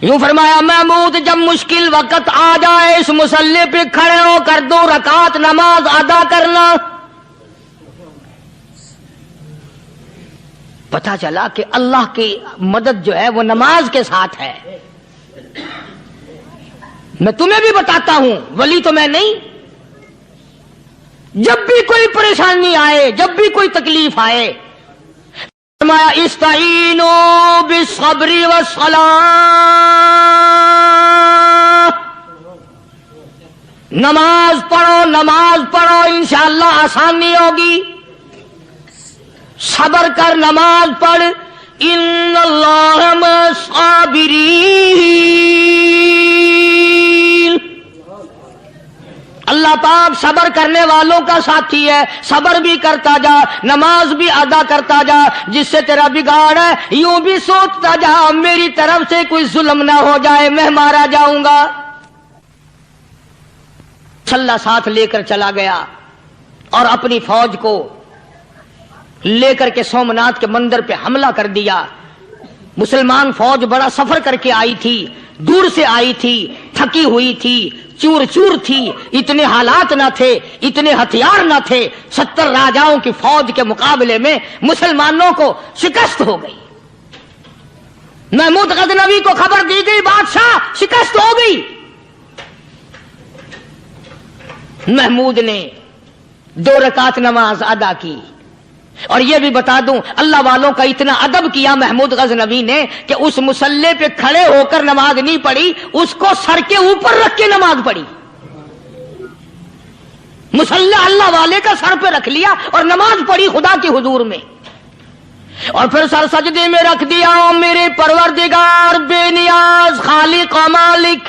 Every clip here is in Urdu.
یوں فرمایا محمود جب مشکل وقت آ جائے اس مصلی پہ کھڑے ہو کر 2 رکعت نماز ادا کرنا. پتہ چلا کہ اللہ کی مدد جو ہے وہ نماز کے ساتھ ہے. میں تمہیں بھی بتاتا ہوں، ولی تو میں نہیں. جب بھی کوئی پریشانی آئے، جب بھی کوئی تکلیف آئے، فرمایا استعینوا بالصبر والصلاۃ، نماز پڑھو انشاءاللہ آسانی ہوگی. صبر کر، نماز پڑھ. ان اللہ مع الصابرین، اللہ پاک صبر کرنے والوں کا ساتھی ہے. صبر بھی کرتا جا، نماز بھی ادا کرتا جا. جس سے تیرا بگاڑ ہے یوں بھی سوچتا جا میری طرف سے کوئی ظلم نہ ہو جائے، میں مارا جاؤں گا. چھلا ساتھ لے کر چلا گیا اور اپنی فوج کو لے کر کے سومناتھ کے مندر پہ حملہ کر دیا. مسلمان فوج بڑا سفر کر کے آئی تھی، دور سے آئی تھی، تھکی ہوئی تھی، چور چور تھی. اتنے حالات نہ تھے، اتنے ہتھیار نہ تھے. 70 راجاؤں کی فوج کے مقابلے میں مسلمانوں کو شکست ہو گئی. محمود غزنوی کو خبر دی گئی بادشاہ شکست ہو گئی. محمود نے 2 رکعت نماز ادا کی. اور یہ بھی بتا دوں اللہ والوں کا اتنا ادب کیا محمود غزنوی نے کہ اس مصلی پہ کھڑے ہو کر نماز نہیں پڑھی، اس کو سر کے اوپر رکھ کے نماز پڑھی. مصلی اللہ والے کا سر پہ رکھ لیا اور نماز پڑھی خدا کی حضور میں. اور پھر سر سجدے میں رکھ دیا. او میرے پروردگار بے نیاز خالق و مالک،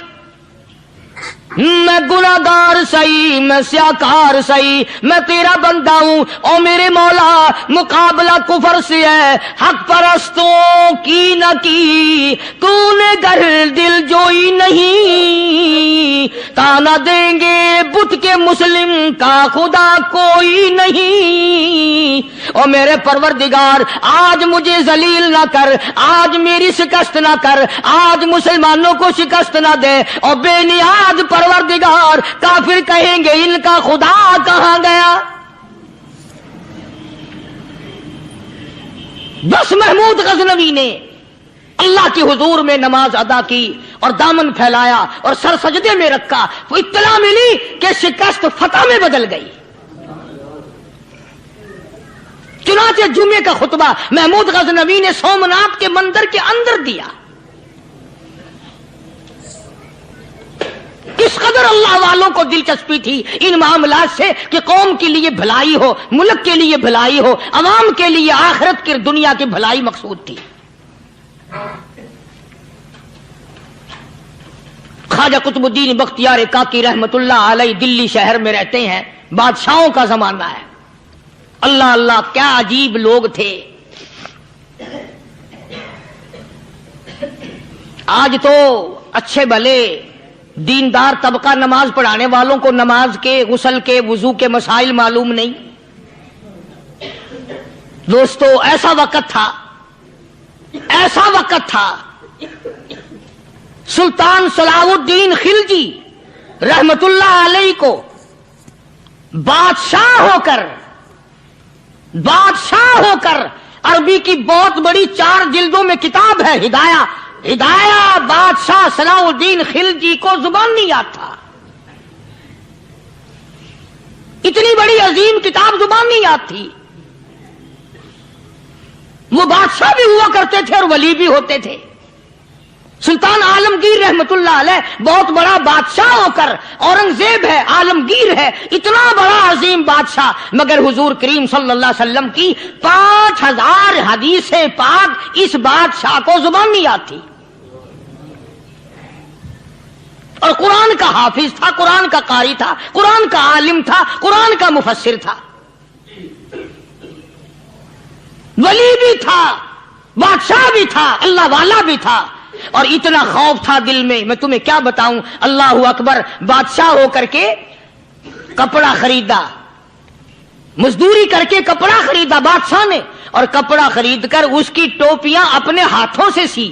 میں گناہگار سہی، میں سیاکار سہی، میں تیرا بندہ ہوں. او میرے مولا مقابلہ کفر سے ہے، حق پرستوں کی نہ کی تو نے گر دل جوئی نہیں. تانا دیں گے بت کے مسلم کا خدا کوئی نہیں. او میرے پروردگار آج مجھے ذلیل نہ کر، آج میری شکست نہ کر، آج مسلمانوں کو شکست نہ دے. اور بے نیاز پروردگار کافر کہیں گے ان کا خدا کہاں گیا. بس محمود غزنوی نے اللہ کی حضور میں نماز ادا کی اور دامن پھیلایا اور سر سجدے میں رکھا. وہ اطلاع ملی کہ شکست فتح میں بدل گئی. چنانچہ جمعے کا خطبہ محمود غزنوی نے سومناتھ کے مندر کے اندر دیا. اس قدر اللہ والوں کو دلچسپی تھی ان معاملات سے کہ قوم کے لیے بھلائی ہو، ملک کے لیے بھلائی ہو، عوام کے لیے آخرت کی دنیا کی بھلائی مقصود تھی. خواجہ قطب الدین بختیار کاکی رحمت اللہ علیہ دلی شہر میں رہتے ہیں. بادشاہوں کا زمانہ ہے. اللہ اللہ کیا عجیب لوگ تھے. آج تو اچھے بھلے دیندار طبقہ نماز پڑھانے والوں کو نماز کے، غسل کے، وضو کے مسائل معلوم نہیں. دوستو ایسا وقت تھا سلطان صلاح الدین خلجی رحمت اللہ علیہ کو بادشاہ ہو کر عربی کی بہت بڑی 4 جلدوں میں کتاب ہے ہدایہ بادشاہ صلاح الدین خلجی کو زبان نہیں آتا. اتنی بڑی عظیم کتاب زبان نہیں آتی. وہ بادشاہ بھی ہوا کرتے تھے اور ولی بھی ہوتے تھے. سلطان عالمگیر رحمت اللہ علیہ بہت بڑا بادشاہ ہو کر، اورنگزیب ہے، عالمگیر ہے، اتنا بڑا عظیم بادشاہ، مگر حضور کریم صلی اللہ علیہ وسلم کی 5000 حدیثیں پاک اس بادشاہ کو زبان نہیں آتی. اور قرآن کا حافظ تھا، قرآن کا قاری تھا، قرآن کا عالم تھا، قرآن کا مفسر تھا، ولی بھی تھا، بادشاہ بھی تھا، اللہ والا بھی تھا. اور اتنا خوف تھا دل میں تمہیں کیا بتاؤں. اللہ اکبر. بادشاہ ہو کر کے کپڑا خریدا، مزدوری کر کے کپڑا خریدا بادشاہ نے، اور کپڑا خرید کر اس کی ٹوپیاں اپنے ہاتھوں سے سی.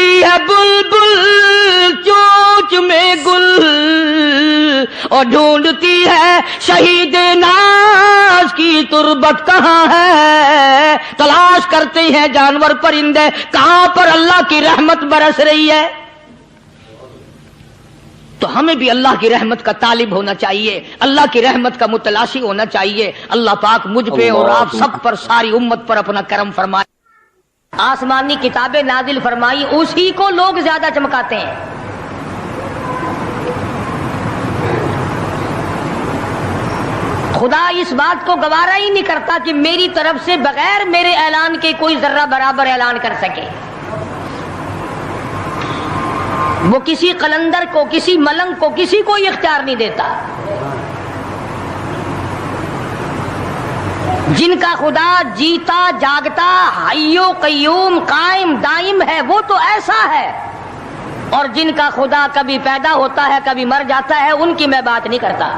رہی ہے بلبل چوچ میں گل اور ڈھونڈتی ہے شہید ناز کی تربت کہاں ہے. تلاش کرتے ہیں جانور پرندے کہاں پر اللہ کی رحمت برس رہی ہے. تو ہمیں بھی اللہ کی رحمت کا طالب ہونا چاہیے, اللہ کی رحمت کا متلاشی ہونا چاہیے. اللہ پاک مجھ پہ اور آپ سب پر, ساری امت پر اپنا کرم فرمائے. آسمانی کتابیں نازل فرمائی, اسی کو لوگ زیادہ چمکاتے ہیں. خدا اس بات کو گوارا ہی نہیں کرتا کہ میری طرف سے بغیر میرے اعلان کے کوئی ذرہ برابر اعلان کر سکے. وہ کسی قلندر کو, کسی ملنگ کو, کسی کو اختیار نہیں دیتا. جن کا خدا جیتا جاگتا حی و قیوم قائم دائم ہے وہ تو ایسا ہے, اور جن کا خدا کبھی پیدا ہوتا ہے کبھی مر جاتا ہے ان کی میں بات نہیں کرتا.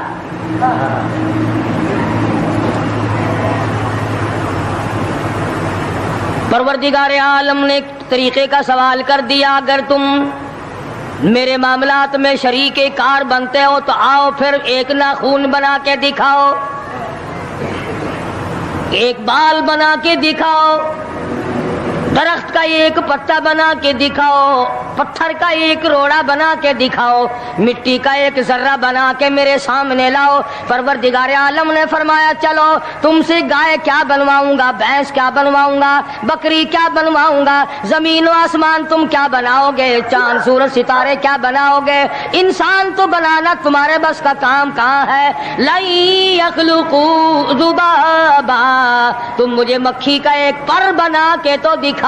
پروردگار عالم نے ایک طریقے کا سوال کر دیا, اگر تم میرے معاملات میں شریک کار بنتے ہو تو آؤ پھر ایک ناخون بنا کے دکھاؤ, ایک بال بنا کے دکھاؤ, درخت کا ایک پتا بنا کے دکھاؤ, پتھر کا ایک روڑا بنا کے دکھاؤ, مٹی کا ایک ذرہ بنا کے میرے سامنے لاؤ. پروردگار عالم نے فرمایا چلو تم سے گائے کیا بنواؤں گا, بھینس کیا بنواؤں گا, بکری کیا بنواؤں گا, زمین و آسمان تم کیا بناؤ گے, چاند سورج ستارے کیا بناؤ گے, انسان تو بنانا تمہارے بس کا کام کہاں ہے. لن یخلقوا ذبابا, تم مجھے مکھی کا ایک پر بنا کے تو دکھاؤ.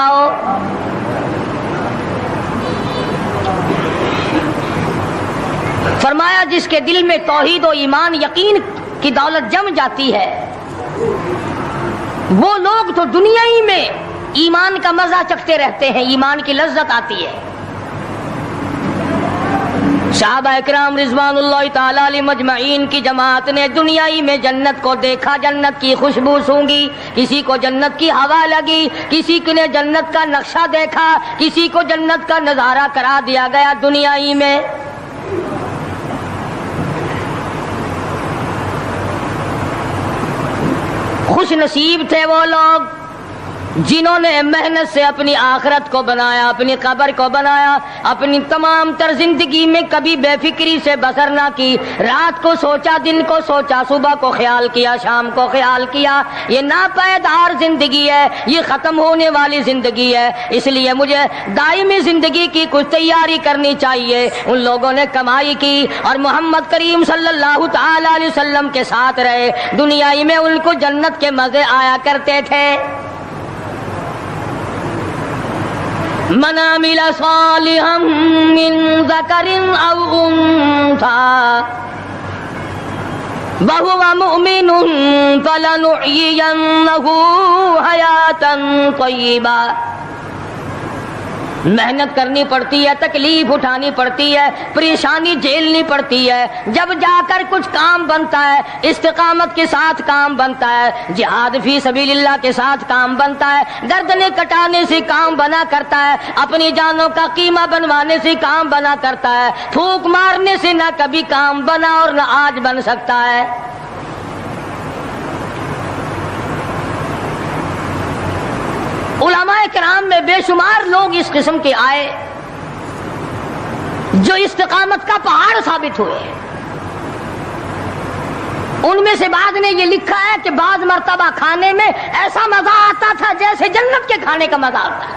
فرمایا جس کے دل میں توحید و ایمان یقین کی دولت جم جاتی ہے وہ لوگ تو دنیا ہی میں ایمان کا مزہ چکھتے رہتے ہیں, ایمان کی لذت آتی ہے. صحابہ اکرام رضوان اللہ تعالی علیہ مجمعین کی جماعت نے دنیا ہی میں جنت کو دیکھا, جنت کی خوشبو سونگھی, کسی کو جنت کی ہوا لگی, کسی نے جنت کا نقشہ دیکھا, کسی کو جنت کا نظارہ کرا دیا گیا دنیا ہی میں. خوش نصیب تھے وہ لوگ جنہوں نے محنت سے اپنی آخرت کو بنایا, اپنی قبر کو بنایا, اپنی تمام تر زندگی میں کبھی بے فکری سے بسر نہ کی. رات کو سوچا, دن کو سوچا, صبح کو خیال کیا, شام کو خیال کیا. یہ ناپائیدار زندگی ہے, یہ ختم ہونے والی زندگی ہے, اس لیے مجھے دائمی زندگی کی کچھ تیاری کرنی چاہیے. ان لوگوں نے کمائی کی اور محمد کریم صلی اللہ تعالی علیہ وسلم کے ساتھ رہے. دنیا میں ان کو جنت کے مزے آیا کرتے تھے. من عمل صالحا من ذکر او انثى وهو مؤمن فلنحيينه حیاتا طیبا. محنت کرنی پڑتی ہے, تکلیف اٹھانی پڑتی ہے, پریشانی جھیلنی پڑتی ہے, جب جا کر کچھ کام بنتا ہے. استقامت کے ساتھ کام بنتا ہے, جہاد فی سبیل اللہ کے ساتھ کام بنتا ہے, گردنیں کٹانے سے کام بنا کرتا ہے, اپنی جانوں کا قیمہ بنوانے سے کام بنا کرتا ہے. پھونک مارنے سے نہ کبھی کام بنا اور نہ آج بن سکتا ہے. علماء کرام میں بے شمار لوگ اس قسم کے آئے جو استقامت کا پہاڑ ثابت ہوئے. ان میں سے بعض نے یہ لکھا ہے کہ بعض مرتبہ کھانے میں ایسا مزہ آتا تھا جیسے جنت کے کھانے کا مزہ آتا ہے.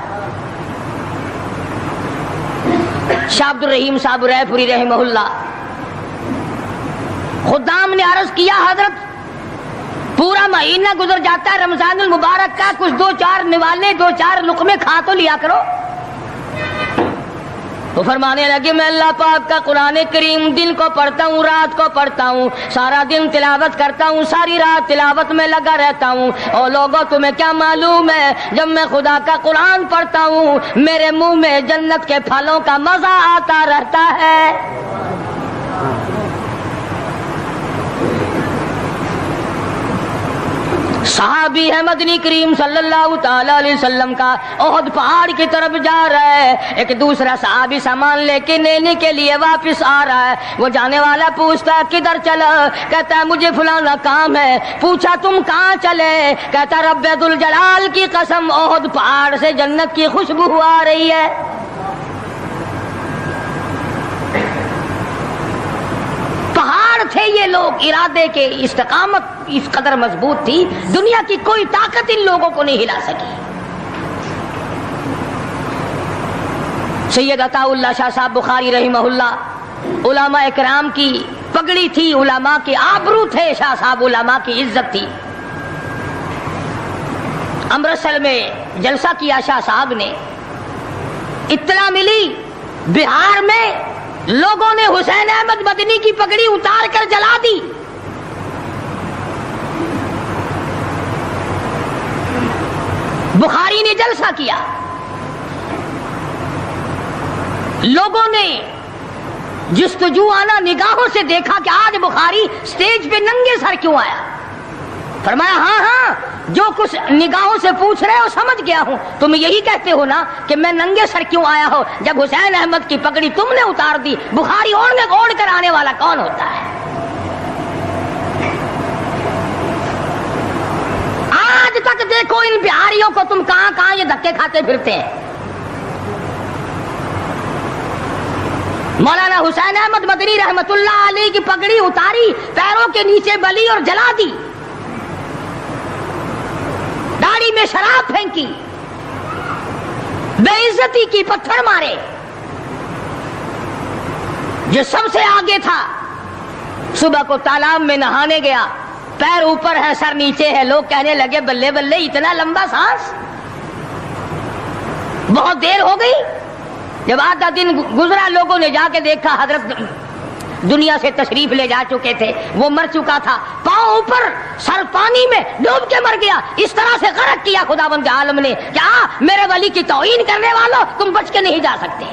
شاہ عبد الرحیم صاحب رائے پوری رحمہ اللہ خدام نے عرض کیا, حضرت پورا مہینہ گزر جاتا ہے رمضان المبارک کا, کچھ دو چار نوالے, دو چار لقمے کھا تو لیا کرو. تو فرمانے لگے میں اللہ پاک کا قرآن کریم دن کو پڑھتا ہوں, رات کو پڑھتا ہوں, سارا دن تلاوت کرتا ہوں, ساری رات تلاوت میں لگا رہتا ہوں. اور لوگوں تمہیں کیا معلوم ہے, جب میں خدا کا قرآن پڑھتا ہوں میرے منہ میں جنت کے پھلوں کا مزہ آتا رہتا ہے. صحابی ہے مدنی کریم صلی اللہ تعالی علیہ وسلم کا، احد پہاڑ کی طرف جا رہا ہے، ایک دوسرا صحابی سامان لے کے لینے کے لیے واپس آ رہا ہے، وہ جانے والا پوچھتا ہے کدھر چلا؟ کہتا ہے مجھے فلانا کام ہے۔ پوچھا تم کہاں چلے؟ کہتا رب ذوالجلال کی قسم احد پہاڑ سے جنت کی خوشبو آ رہی ہے۔ پہاڑ تھے یہ لوگ، ارادے کے استقامت اس قدر مضبوط تھی، دنیا کی کوئی طاقت ان لوگوں کو نہیں ہلا سکی۔ سید عطا اللہ شاہ صاحب بخاری رحمہ اللہ، علماء اکرام کی پگڑی تھی، علماء کے آبرو تھے شاہ صاحب، علماء کی عزت تھی۔ امرتسر میں جلسہ کیا شاہ صاحب نے، اطلاع ملی بہار میں لوگوں نے حسین احمد مدنی کی پگڑی اتار کر جلا دی۔ بخاری نے جلسہ کیا، لوگوں نے جستجو آنا نگاہوں سے دیکھا کہ آج بخاری سٹیج پہ ننگے سر کیوں آیا؟ فرمایا ہاں ہاں جو کچھ نگاہوں سے پوچھ رہے ہو سمجھ گیا ہوں، تم یہی کہتے ہو نا کہ میں ننگے سر کیوں آیا ہو؟ جب حسین احمد کی پگڑی تم نے اتار دی، بخاری اوڑھ کر آنے والا کون ہوتا ہے؟ آج تک دیکھو ان بہاریوں کو، تم کہاں کہاں یہ دھکے کھاتے پھرتے ہیں۔ مولانا حسین احمد مدنی رحمت اللہ علیہ کی پگڑی اتاری، پیروں کے نیچے بلی اور جلا دی، داڑھی میں شراب پھینکی، بے عزتی کی، پتھر مارے۔ جو سب سے آگے تھا صبح کو تالاب میں نہانے گیا، پیر اوپر ہے سر نیچے ہے، لوگ کہنے لگے بلے بلے اتنا لمبا سانس، بہت دیر ہو گئی۔ جب آدھا دن گزرا، لوگوں نے جا کے دیکھا حضرت دنیا سے تشریف لے جا چکے تھے، وہ مر چکا تھا، پاؤں اوپر سر پانی میں ڈوب کے مر گیا۔ اس طرح سے غرق کیا خداوند عالم نے، کیا میرے ولی کی توہین کرنے والوں تم بچ کے نہیں جا سکتے۔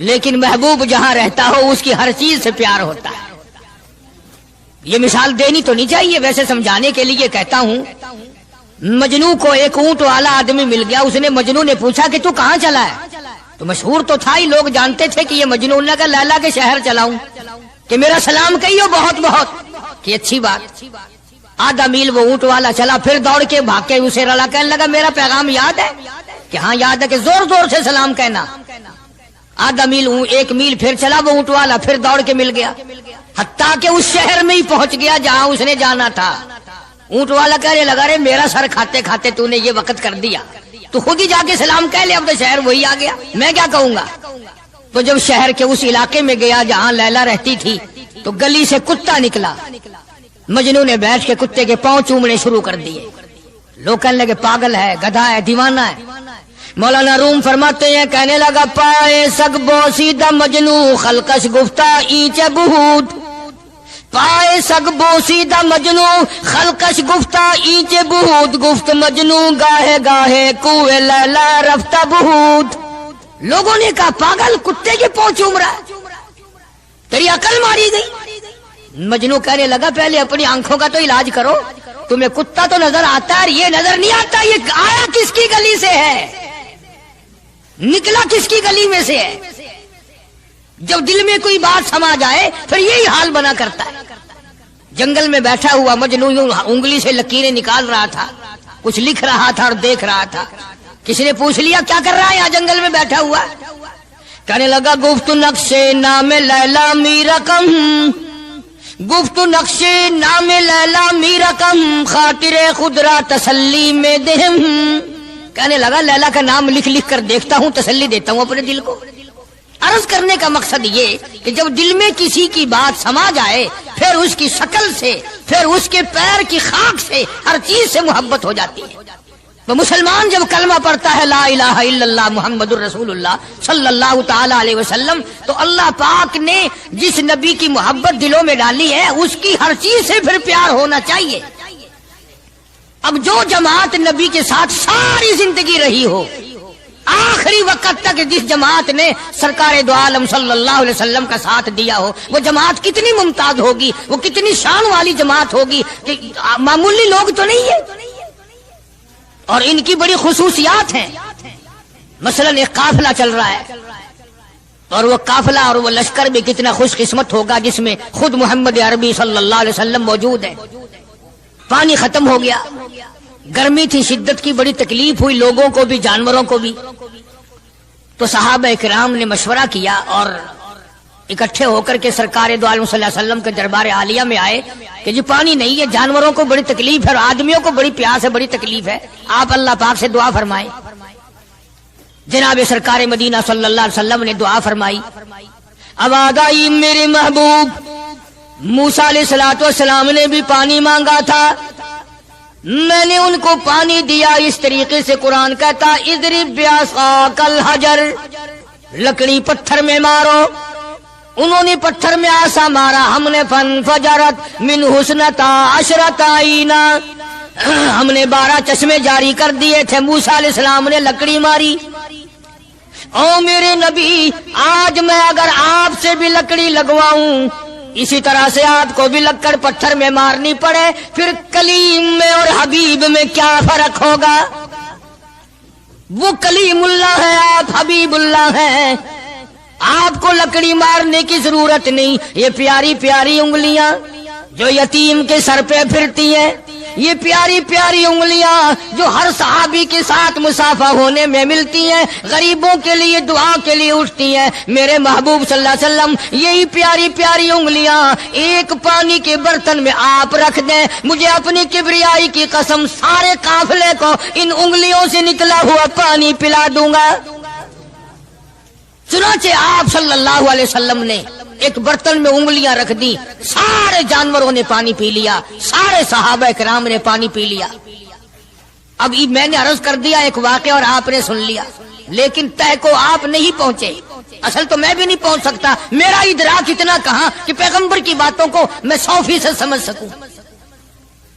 لیکن محبوب جہاں رہتا ہو اس کی ہر چیز سے پیار ہوتا ہے۔ یہ مثال دینی تو نہیں چاہیے، ویسے سمجھانے کے لیے کہتا ہوں۔ مجنو کو ایک اونٹ والا آدمی مل گیا، اس نے مجنو نے پوچھا کہ تو کہاں چلا ہے؟ تو مشہور تو تھا ہی، لوگ جانتے تھے کہ یہ مجنون نے کہا لیلا کے شہر چلاؤں کہ میرا سلام کہیو بہت بہت، کہ اچھی بات۔ آدھا میل وہ اونٹ والا چلا، پھر دوڑ کے بھاگ کے اسے رلا، کہنے لگا میرا پیغام یاد ہے؟ کہ ہاں یاد ہے، کہ زور زور سے سلام کہنا۔ آدھا میل، ایک میل پھر چلا وہ اونٹ والا، پھر دوڑ کے مل گیا، حتیٰ کہ اس شہر میں ہی پہنچ گیا جہاں اس نے جانا تھا۔ اونٹ والا کہنے لگا رے میرا سر کھاتے کھاتے تو نے یہ وقت کر دیا، تو خود ہی جا کے سلام کہہ لے، اب تو شہر وہی آ گیا، میں کیا کہوں گا۔ تو جب شہر کے اس علاقے میں گیا جہاں لیلا رہتی تھی، تو گلی سے کتا نکلا، مجنو نے بیٹھ کے کتے کے پاؤں چومنے شروع کر دیے۔ لوگ کہنے لگے پاگل ہے، گدھا ہے، دیوانہ ہے۔ مولانا روم فرماتے ہیں، کہنے لگا پائے سگ بوسیدہ مجنو خلقش گفتہ اینچ بہود، پائے سگ بوسیدہ مجنو خلقش گفتہ اینچ بہود، گفت مجنو گاہے گاہے کوئے لیلا رفتہ بہود۔ لوگوں نے کہا پاگل، کتے کے پاؤں چوم رہا ہے، تیری عقل ماری گئی۔ مجنو کہنے لگا پہلے اپنی آنکھوں کا تو علاج کرو، تمہیں کتا تو نظر آتا ہے، یہ نظر نہیں آتا یہ آیا کس کی گلی سے ہے، نکلا کس کی گلی میں سے ہے۔ جب دل میں کوئی بات سما جائے پھر یہی حال بنا کرتا ہے۔ جنگل میں بیٹھا ہوا مجنو یوں انگلی سے لکیریں نکال رہا تھا، کچھ لکھ رہا تھا اور دیکھ رہا تھا۔ کسی نے پوچھ لیا کیا کر رہا ہے یہاں جنگل میں بیٹھا ہوا؟ کہنے لگا گفت نقشے نام لیلا می رقم، گفت نقشے نام لیلا می رقم، خاطر خود را تسلی میں دہم۔ کہنے لگا لیلا کا نام لکھ لکھ کر دیکھتا ہوں، تسلی دیتا ہوں اپنے دل کو۔ عرض کرنے کا مقصد یہ کہ جب دل میں کسی کی بات سما جائے پھر اس کی شکل سے، پھر اس کے پیر کی خاک سے، ہر چیز سے محبت ہو جاتی ہے۔ تو مسلمان جب کلمہ پڑھتا ہے لا الہ الا اللہ محمد الرسول اللہ صلی اللہ تعالی علیہ وسلم، تو اللہ پاک نے جس نبی کی محبت دلوں میں ڈالی ہے اس کی ہر چیز سے پھر پیار ہونا چاہیے۔ اب جو جماعت نبی کے ساتھ ساری زندگی رہی ہو، آخری وقت تک جس جماعت نے سرکار دو عالم صلی اللہ علیہ وسلم کا ساتھ دیا ہو، وہ جماعت کتنی ممتاز ہوگی، وہ کتنی شان والی جماعت ہوگی کہ معمولی لوگ تو نہیں ہے، اور ان کی بڑی خصوصیات ہیں۔ مثلا ایک قافلہ چل رہا ہے، اور وہ قافلہ اور وہ لشکر بھی کتنا خوش قسمت ہوگا جس میں خود محمد عربی صلی اللہ علیہ وسلم موجود ہے۔ پانی ختم ہو گیا، گرمی تھی، شدت کی بڑی تکلیف ہوئی لوگوں کو بھی جانوروں کو بھی، تو صحابہ کرام نے مشورہ کیا اور اکٹھے ہو کر کے سرکار دو عالم صلی اللہ علیہ وسلم کے دربار عالیہ میں آئے کہ جی پانی نہیں ہے، جانوروں کو بڑی تکلیف ہے اور آدمیوں کو بڑی پیاس ہے، بڑی تکلیف ہے، آپ اللہ پاک سے دعا فرمائیں۔ جناب سرکار مدینہ صلی اللہ علیہ وسلم نے دعا فرمائی۔ آواز آئی میرے محبوب موسیٰ علیہ السلام نے بھی پانی مانگا تھا، میں نے ان کو پانی دیا اس طریقے سے قرآن کہتا اضرب بعصاک الحجر، لکڑی پتھر میں مارو، انہوں نے پتھر میں آسا مارا، ہم نے فانفجرت من حسنتا عشرۃ عینا، ہم نے 12 چشمے جاری کر دیے تھے، موسیٰ علیہ السلام نے لکڑی ماری۔ او میرے نبی، آج میں اگر آپ سے بھی لکڑی لگواؤں، اسی طرح سے آپ کو بھی لکڑ پتھر میں مارنی پڑے، پھر کلیم میں اور حبیب میں کیا فرق ہوگا؟ وہ کلیم اللہ ہے، آپ حبیب اللہ ہیں، آپ کو لکڑی مارنے کی ضرورت نہیں۔ یہ پیاری پیاری انگلیاں جو یتیم کے سر پہ پھرتی ہیں، یہ پیاری پیاری انگلیاں جو ہر صحابی کے ساتھ مسافہ ہونے میں ملتی ہیں، غریبوں کے لیے دعا کے لیے اٹھتی ہیں، میرے محبوب صلی اللہ علیہ وسلم یہی پیاری پیاری انگلیاں ایک پانی کے برتن میں آپ رکھ دیں، مجھے اپنی کبریائی کی قسم سارے قافلے کو ان انگلیوں سے نکلا ہوا پانی پلا دوں گا۔ چنانچہ آپ صلی اللہ علیہ وسلم نے ایک برتن میں انگلیاں رکھ دی، سارے جانوروں نے پانی پی لیا، سارے صحابہ کرام نے پانی پی لیا۔ اب میں نے عرض کر دیا ایک واقعہ اور آپ نے سن لیا، لیکن طے کو آپ نہیں پہنچے، اصل تو میں بھی نہیں پہنچ سکتا، میرا ادراک اتنا کہاں کہ پیغمبر کی باتوں کو میں 100% سمجھ سکوں،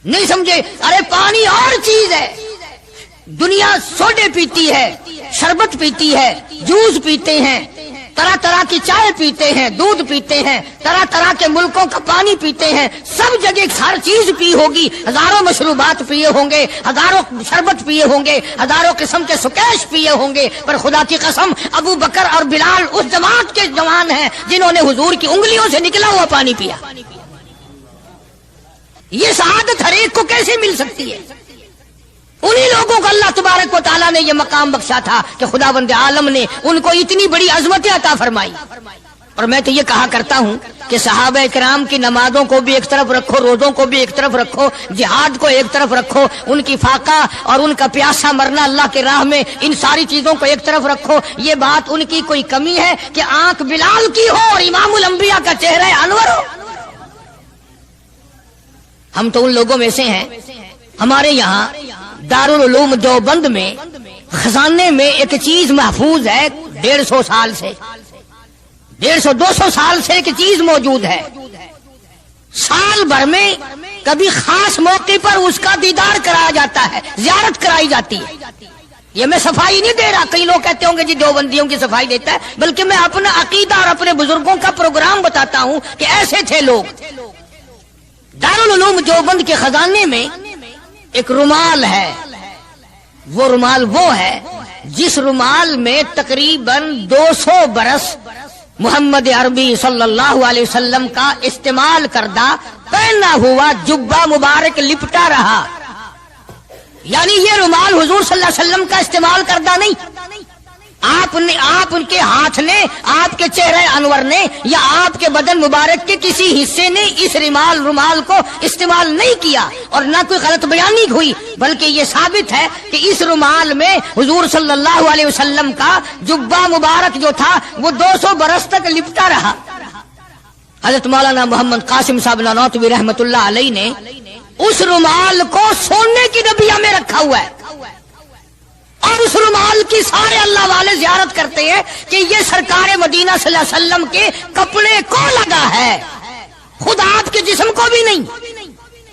نہیں سمجھے۔ ارے پانی اور چیز ہے، دنیا سوڈے پیتی ہے، شربت پیتی ہے، جوس پیتے ہیں، طرح طرح کی چائے پیتے ہیں، دودھ پیتے ہیں، طرح طرح کے ملکوں کا پانی پیتے ہیں، سب جگہ ہر چیز پی ہوگی، ہزاروں مشروبات پیے ہوں گے، ہزاروں شربت پیے ہوں گے، ہزاروں قسم کے سکیش پیے ہوں گے، پر خدا کی قسم ابو بکر اور بلال اس جماعت کے جوان ہیں جنہوں نے حضور کی انگلیوں سے نکلا ہوا پانی پیا۔ یہ سعادت ہر ایک کو کیسے مل سکتی ہے؟ انہی لوگوں کو اللہ تبارک و تعالیٰ نے یہ مقام بخشا تھا کہ خداوند عالم نے ان کو اتنی بڑی عظمتیں عطا فرمائی۔ اور میں تو یہ کہا کرتا ہوں کہ صحابہ کرام کی نمازوں کو بھی ایک طرف رکھو، روزوں کو بھی ایک طرف رکھو، جہاد کو ایک طرف رکھو، ان کی فاقہ اور ان کا پیاسا مرنا اللہ کے راہ میں، ان ساری چیزوں کو ایک طرف رکھو۔ یہ بات ان کی کوئی کمی ہے کہ آنکھ بلال کی ہو اور امام الانبیاء کا چہرہ انور ہو؟ ہم تو ان لوگوں میں سے ہیں۔ ہمارے یہاں دارالعلوم دیوبند میں خزانے میں ایک چیز محفوظ ہے، 150 سال سے، 150-200 سال سے ایک چیز موجود ہے، سال بھر میں کبھی خاص موقع پر اس کا دیدار کرایا جاتا ہے، زیارت کرائی جاتی ہے۔ یہ میں صفائی نہیں دے رہا، کئی لوگ کہتے ہوں گے جی دیوبندیوں کی صفائی دیتا ہے، بلکہ میں اپنا عقیدہ اور اپنے بزرگوں کا پروگرام بتاتا ہوں کہ ایسے تھے لوگ۔ دارالعلوم دیوبند کے خزانے میں ایک رومال ہے، وہ رومال وہ ہے جس رومال میں تقریباً 200 برس محمد عربی صلی اللہ علیہ وسلم کا استعمال کردہ پہنا ہوا جبہ مبارک لپٹا رہا، یعنی یہ رومال حضور صلی اللہ علیہ وسلم کا استعمال کردہ نہیں، آپ ان کے ہاتھ نے، آپ کے چہرے انور نے یا آپ کے بدن مبارک کے کسی حصے نے اس رومال کو استعمال نہیں کیا، اور نہ کوئی غلط بیانی ہوئی، بلکہ یہ ثابت ہے کہ اس رومال میں حضور صلی اللہ علیہ وسلم کا جبہ مبارک جو تھا وہ 200 برس تک لپٹا رہا۔ حضرت مولانا محمد قاسم صاحب نانوتوی رحمت اللہ علیہ نے اس رومال کو سونے کی ڈبیا میں رکھا ہوا ہے، اور اس رومال کی سارے اللہ والے زیارت کرتے ہیں کہ یہ سرکار مدینہ صلی اللہ علیہ وسلم کے کپڑے کو لگا ہے، خود آپ کے جسم کو بھی نہیں۔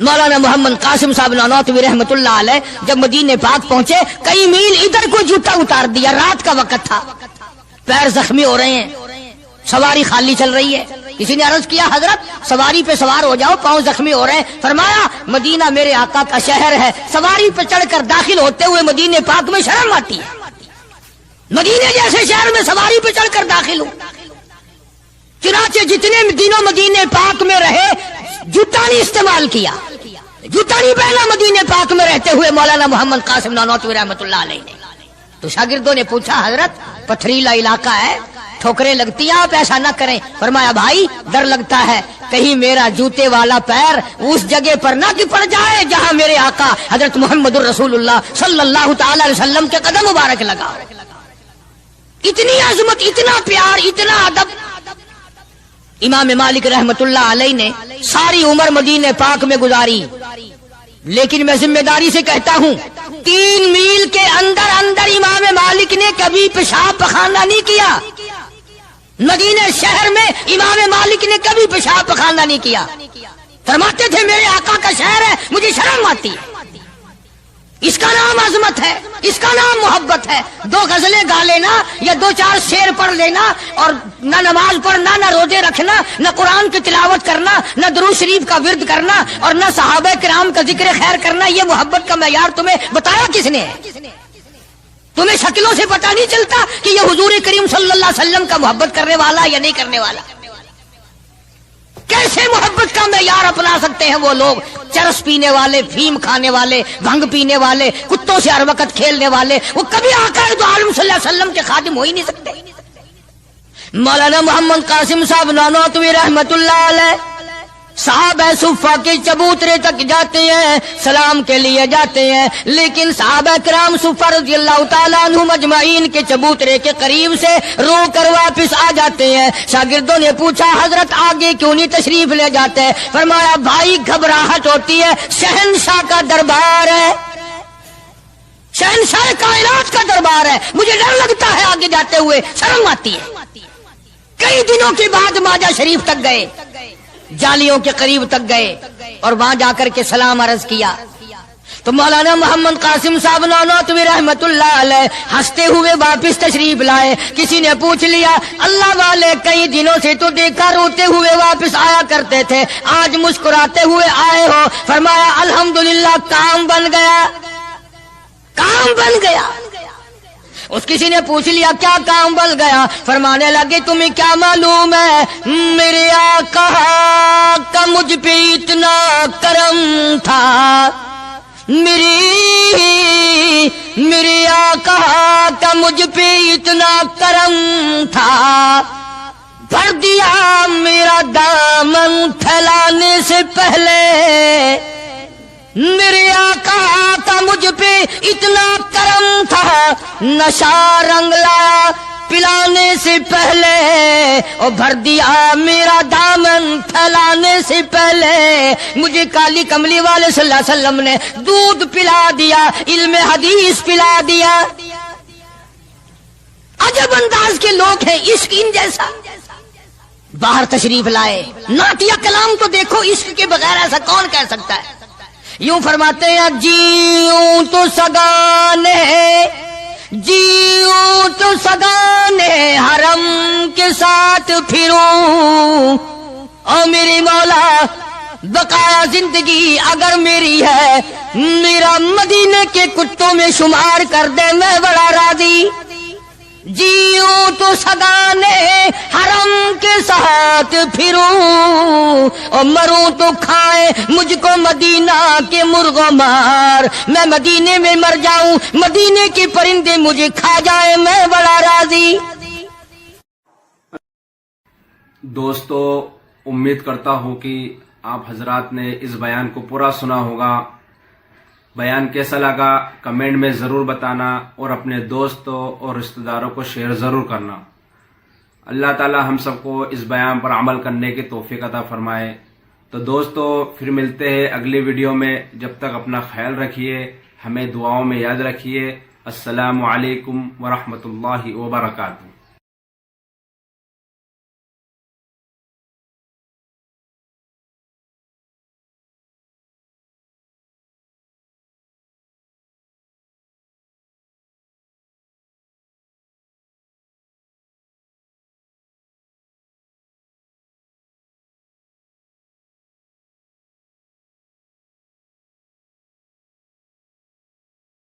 مولانا محمد قاسم صاحب نانوتوی رحمت اللہ علیہ جب مدینے پاک پہنچے کئی میل ادھر کو جوتا اتار دیا، رات کا وقت تھا، پیر زخمی ہو رہے ہیں، سواری خالی چل رہی ہے. کسی نے عرض کیا حضرت سواری پہ سوار ہو جاؤ، پاؤں زخمی ہو رہے ہیں. فرمایا مدینہ میرے آقا کا شہر ہے، سواری پہ چڑھ کر داخل ہوتے ہوئے مدینے پاک میں شرم آتی ہے. مدینے جیسے شہر میں سواری پہ چڑھ کر داخل ہوں. چنانچہ جتنے دنوں مدینے پاک میں رہے جوتا نہیں استعمال کیا، جوتا نہیں پہنا مدینے پاک میں رہتے ہوئے مولانا محمد قاسم نانوتوی رحمت اللہ علیہ نے. تو شاگردوں نے پوچھا حضرت پتھریلا علاقہ ہے، ٹھوکریں لگتی ہیں، آپ ایسا نہ کریں. فرمایا بھائی ڈر لگتا ہے کہیں میرا جوتے والا پیر اس جگہ پر نہ پڑ جائے جہاں میرے آقا حضرت محمد الرسول اللہ صلی اللہ تعالی علیہ وسلم کے قدم مبارک لگا. اتنی عظمت، اتنا پیار، اتنا ادب. امام مالک رحمت اللہ علیہ نے ساری عمر مدینے پاک میں گزاری، لیکن میں ذمہ داری سے کہتا ہوں 3 میل کے اندر اندر امام مالک نے کبھی پیشاب پخانہ نہیں کیا. مدینہ شہر میں امام مالک نے کبھی پیشاب پخانہ نہیں کیا. فرماتے تھے میرے آقا کا شہر ہے، مجھے شرم آتی ہے. اس کا نام عظمت ہے، اس کا نام محبت ہے. 2 غزلیں گا لینا یا 2-4 شعر پڑھ لینا اور نہ نماز پڑھنا، نہ روزے رکھنا، نہ قرآن کی تلاوت کرنا، نہ درود شریف کا ورد کرنا اور نہ صحابہ کرام کا ذکر خیر کرنا، یہ محبت کا معیار تمہیں بتایا کس نے ہے؟ تمہیں شکلوں سے پتہ نہیں چلتا کہ یہ حضور کریم صلی اللہ علیہ وسلم کا محبت کرنے والا یا نہیں کرنے والا؟ کیسے محبت کا معیار اپنا سکتے ہیں وہ لوگ، چرس پینے والے، فیم کھانے والے، بھنگ پینے والے، کتوں سے ہر وقت کھیلنے والے، وہ کبھی آقا دو عالم صلی اللہ علیہ وسلم کے خادم ہو ہی نہیں سکتے. مولانا محمد قاسم صاحب نانوتوی رحمت اللہ علیہ صحابہ صفہ کے چبوترے تک جاتے ہیں، سلام کے لیے جاتے ہیں، لیکن صحابہ کرام صفہ رضی اللہ تعالیٰ عنہم اجمعین کے چبوترے کے قریب سے رو کر واپس آ جاتے ہیں. شاگردوں نے پوچھا حضرت آگے کیوں نہیں تشریف لے جاتے؟ فرمایا بھائی گھبراہٹ ہوتی ہے، شہنشاہ کا دربار ہے، شہنشاہ کائنات کا دربار ہے، مجھے ڈر لگتا ہے آگے جاتے ہوئے، شرم آتی ہے. کئی دنوں کے بعد ماجہ شریف تک گئے، جالیوں کے قریب تک گئے اور وہاں جا کر کے سلام عرض کیا تو مولانا محمد قاسم صاحب نانوتوی رحمت اللہ علیہ ہنستے ہوئے واپس تشریف لائے. کسی نے پوچھ لیا اللہ والے کئی دنوں سے تو دیکھا روتے ہوئے واپس آیا کرتے تھے، آج مسکراتے ہوئے آئے ہو؟ فرمایا الحمدللہ کام بن گیا، کام بن گیا. اس کسی نے پوچھ لیا کیا کام بن گیا؟ فرمانے لگے تمہیں کیا معلوم ہے میرے آقا کا مجھ پہ اتنا کرم تھا، میرے آقا کا مجھ پہ اتنا کرم تھا، بھر دیا میرا دامن پھیلانے سے پہلے، میرے آقا کا مجھ پہ اتنا کرم تھا، نشہ رنگ لایا پلانے سے پہلے، اور بھر دیا میرا دامن پھیلانے سے پہلے، مجھے کالی کملی والے صلی اللہ علیہ وسلم نے دودھ پلا دیا، علم حدیث پلا دیا. عجب انداز کے لوگ ہیں، عشق ان جیسا. باہر تشریف لائے، نعتیہ کلام تو دیکھو، عشق کے بغیر ایسا کون کہہ سکتا ہے؟ یوں فرماتے ہیں جیوں تو سگانے، جیوں تو سگانے حرم کے ساتھ پھروں، او میری مولا بقایا زندگی اگر میری ہے، میرا مدینے کے کتوں میں شمار کر دے، میں بڑا راضی. جیوں تو سگانے حرم کے ساتھ پھروں، اور مروں تو کھائے مجھ کو مدینہ کے مرغ مار، میں مدینے میں مر جاؤں، مدینے کے پرندے مجھے کھا جائے، میں بڑا راضی. دوستو امید کرتا ہوں کہ آپ حضرات نے اس بیان کو پورا سنا ہوگا. بیان کیسا لگا کمنٹ میں ضرور بتانا اور اپنے دوستوں اور رشتہ داروں کو شیئر ضرور کرنا. اللہ تعالی ہم سب کو اس بیان پر عمل کرنے کی توفیق عطا فرمائے. تو دوستو پھر ملتے ہیں اگلی ویڈیو میں، جب تک اپنا خیال رکھیے، ہمیں دعاؤں میں یاد رکھیے. السلام علیکم ورحمۃ اللہ وبرکاتہ.